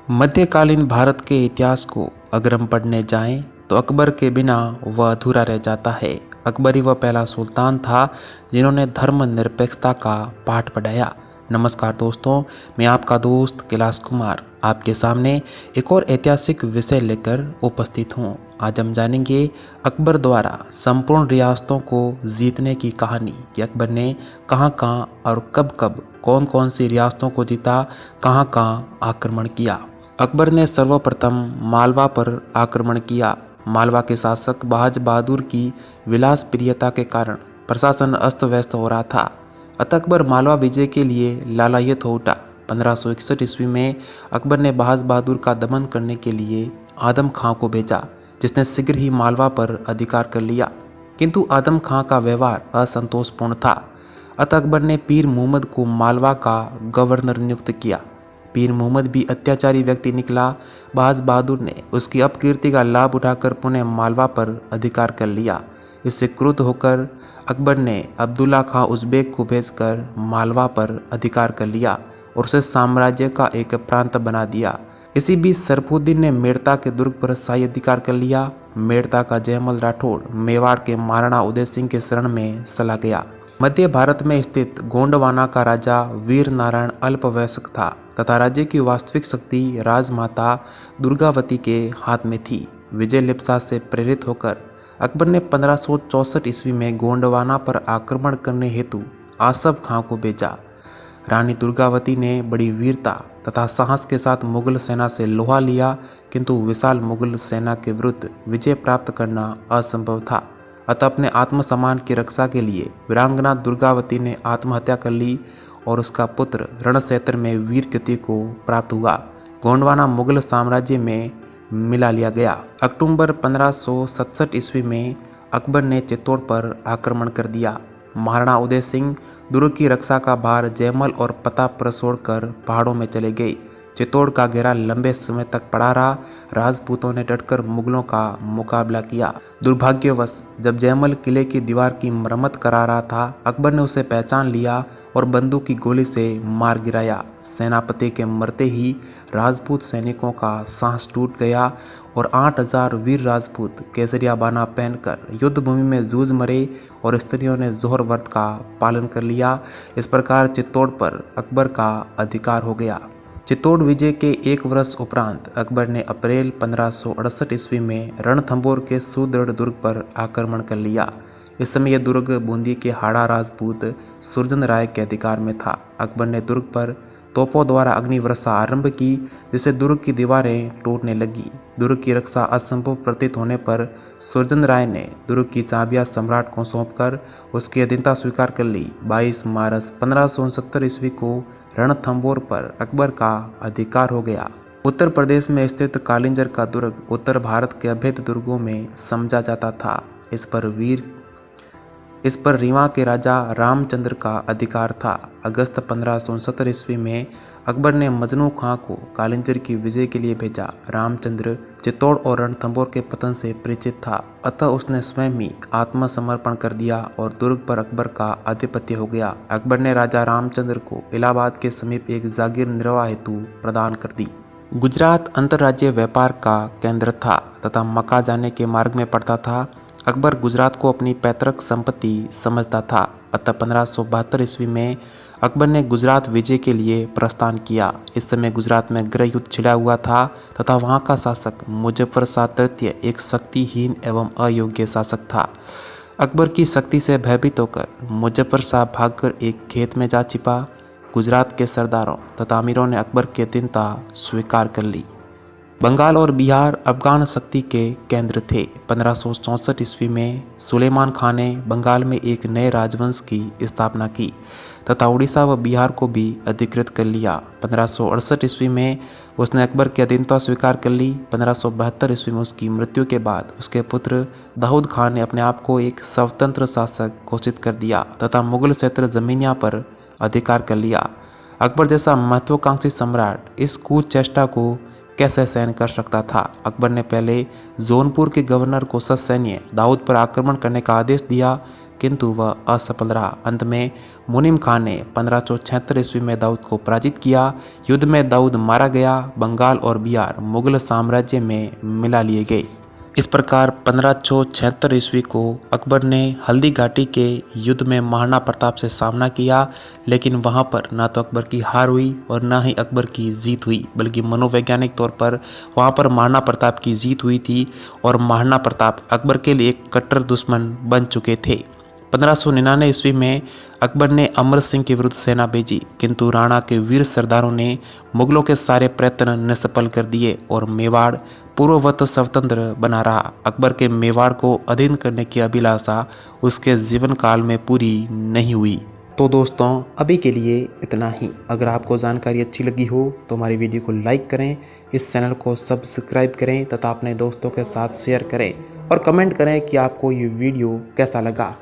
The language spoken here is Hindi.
मध्यकालीन भारत के इतिहास को अगर हम पढ़ने जाएं तो अकबर के बिना वह अधूरा रह जाता है। अकबर ही वह पहला सुल्तान था जिन्होंने धर्मनिरपेक्षता का पाठ पढ़ाया। नमस्कार दोस्तों, मैं आपका दोस्त कैलाश कुमार आपके सामने एक और ऐतिहासिक विषय लेकर उपस्थित हूँ। आज हम जानेंगे अकबर द्वारा संपूर्ण रियासतों को जीतने की कहानी कि अकबर ने कहाँ कहाँ और कब कब कौन कौन सी रियासतों को जीता, कहाँ कहाँ आक्रमण किया। अकबर ने सर्वप्रथम मालवा पर आक्रमण किया। मालवा के शासक बहाज बहादुर की विलास प्रियता के कारण प्रशासन अस्त व्यस्त हो रहा था। अतः अकबर मालवा विजय के लिए लालायित हो उठा। 1561 ईस्वी में अकबर ने बहाज बहादुर का दमन करने के लिए आदम खां को भेजा, जिसने शीघ्र ही मालवा पर अधिकार कर लिया। किंतु आदम खां का व्यवहार असंतोषपूर्ण था। अतः अकबर ने पीर मुहम्मद को मालवा का गवर्नर नियुक्त किया। पीर मुहम्मद भी अत्याचारी व्यक्ति निकला। बहाज बहादुर ने उसकी अपकीर्ति का लाभ उठाकर पुनः मालवा पर अधिकार कर लिया। इससे क्रुद्ध होकर अकबर ने अब्दुल्ला खां उज़्बेक को भेजकर मालवा पर अधिकार कर लिया और उसे साम्राज्य का एक प्रांत बना दिया। इसी बीच सरफुद्दीन ने मेड़ता के दुर्ग पर शाही अधिकार कर लिया। मेड़ता का जयमल राठौड़ मेवाड़ के महाराणा उदय सिंह के शरण में चला गया। मध्य भारत में स्थित गोंडवाना का राजा वीर नारायण अल्पवयस्क था तथा राज्य की वास्तविक शक्ति राजमाता दुर्गावती के हाथ में थी। विजय लिप्सा से प्रेरित होकर अकबर ने 1564 ईस्वी में गोंडवाना पर आक्रमण करने हेतु आसफ खां को भेजा। रानी दुर्गावती ने बड़ी वीरता तथा साहस के साथ मुगल सेना से लोहा लिया, किंतु विशाल मुगल सेना के विरुद्ध विजय प्राप्त करना असंभव था। अतः अपने आत्मसम्मान की रक्षा के लिए वीरांगना दुर्गावती ने आत्महत्या कर ली और उसका पुत्र रणक्षेत्र में वीर गति को प्राप्त हुआ। गोंडवाना मुगल साम्राज्य में मिला लिया गया। अक्टूबर 1567 ईस्वी में अकबर ने चित्तौड़ पर आक्रमण कर दिया। महाराणा उदय सिंह दुर्ग की रक्षा का भार जयमल और प्रताप पर छोड़कर पहाड़ों में चले गए। चित्तौड़ का घेरा लंबे समय तक पड़ा रहा। राजपूतों ने डटकर मुगलों का मुकाबला किया। दुर्भाग्यवश जब जयमल किले की दीवार की मरम्मत करा रहा था, अकबर ने उसे पहचान लिया और बंदूक की गोली से मार गिराया। सेनापति के मरते ही राजपूत सैनिकों का सांस टूट गया और 8000 वीर राजपूत केसरिया बाना पहनकर युद्ध भूमि में जूझ मरे और स्त्रियों ने जोहर व्रत का पालन कर लिया। इस प्रकार चित्तौड़ पर अकबर का अधिकार हो गया। चित्तौड़ विजय के एक वर्ष उपरांत अकबर ने अप्रैल 1568 ईस्वी में रणथंभौर के सुदृढ़ दुर्ग पर आक्रमण कर लिया। इस समय यह दुर्ग बूंदी के हाड़ा राजपूत सुरजन राय के अधिकार में था। अकबर ने दुर्ग पर तोपों द्वारा अग्निवर्षा आरंभ की, जिससे दुर्ग की दीवारें टूटने लगी। दुर्ग की रक्षा असंभव प्रतीत होने पर सुरजन राय ने दुर्ग की चाबियां सम्राट को सौंपकर उसकी अधीनता स्वीकार कर ली। 22 मार्च 1569 ईस्वी को रणथंभौर पर अकबर का अधिकार हो गया। उत्तर प्रदेश में स्थित कालिंजर का दुर्ग उत्तर भारत के अभेद दुर्गों में समझा जाता था। इस पर रीवा के राजा रामचंद्र का अधिकार था। अगस्त 1569 ईस्वी में अकबर ने मजनू खां को कालिंजर की विजय के लिए भेजा। रामचंद्र चित्तौड़ और रणथंभौर के पतन से परिचित था, अतः उसने स्वयं ही आत्मसमर्पण कर दिया और दुर्ग पर अकबर का आधिपत्य हो गया। अकबर ने राजा रामचंद्र को इलाहाबाद के समीप एक जागीर निर्वाह हेतु प्रदान कर दी। गुजरात अंतर्राज्यीय व्यापार का केंद्र था तथा मक्का जाने के मार्ग में पड़ता था। अकबर गुजरात को अपनी पैतृक संपत्ति समझता था। अतः 1572 ईस्वी में अकबर ने गुजरात विजय के लिए प्रस्थान किया। इस समय गुजरात में गृह युद्ध छिड़ा हुआ था तथा वहां का शासक मुजफ्फर शाह तृतीय एक शक्तिहीन एवं अयोग्य शासक था। अकबर की शक्ति से भयभीत होकर मुजफ्फर शाह भागकर एक खेत में जा छिपा। गुजरात के सरदारों तथा अमीरों ने अकबर की अधीनता स्वीकार कर ली। बंगाल और बिहार अफगान शक्ति के केंद्र थे। 1564 ईस्वी में सुलेमान खान ने बंगाल में एक नए राजवंश की स्थापना की तथा उड़ीसा व बिहार को भी अधिकृत कर लिया। 1568 ईस्वी में उसने अकबर की अधीनता स्वीकार कर ली। 1572 ईस्वी में उसकी मृत्यु के बाद उसके पुत्र दाऊद खान ने अपने आप को एक स्वतंत्र शासक घोषित कर दिया तथा मुगल क्षेत्र जमीनिया पर अधिकार कर लिया। अकबर जैसा महत्वाकांक्षी सम्राट इस कुचेष्टा को कैसे सहन कर सकता था। अकबर ने पहले जौनपुर के गवर्नर को ससैन्य दाऊद पर आक्रमण करने का आदेश दिया, किंतु वह असफल रहा। अंत में मुनीम खान ने 1576 ईस्वी में दाऊद को पराजित किया। युद्ध में दाऊद मारा गया। बंगाल और बिहार मुगल साम्राज्य में मिला लिए गए। इस प्रकार 1576 ईस्वी को अकबर ने हल्दी घाटी के युद्ध में महाराणा प्रताप से सामना किया, लेकिन वहां पर ना तो अकबर की हार हुई और ना ही अकबर की जीत हुई, बल्कि मनोवैज्ञानिक तौर पर वहां पर महाराणा प्रताप की जीत हुई थी और महाराणा प्रताप अकबर के लिए एक कट्टर दुश्मन बन चुके थे। 1599 ईस्वी में अकबर ने अमर सिंह के विरुद्ध सेना भेजी, किंतु राणा के वीर सरदारों ने मुगलों के सारे प्रयत्न निष्फल कर दिए और मेवाड़ पूर्ववत स्वतंत्र बना रहा। अकबर के मेवाड़ को अधीन करने की अभिलाषा उसके जीवन काल में पूरी नहीं हुई। तो दोस्तों, अभी के लिए इतना ही। अगर आपको जानकारी अच्छी लगी हो तो हमारी वीडियो को लाइक करें, इस चैनल को सब्सक्राइब करें तथा अपने दोस्तों के साथ शेयर करें और कमेंट करें कि आपको ये वीडियो कैसा लगा।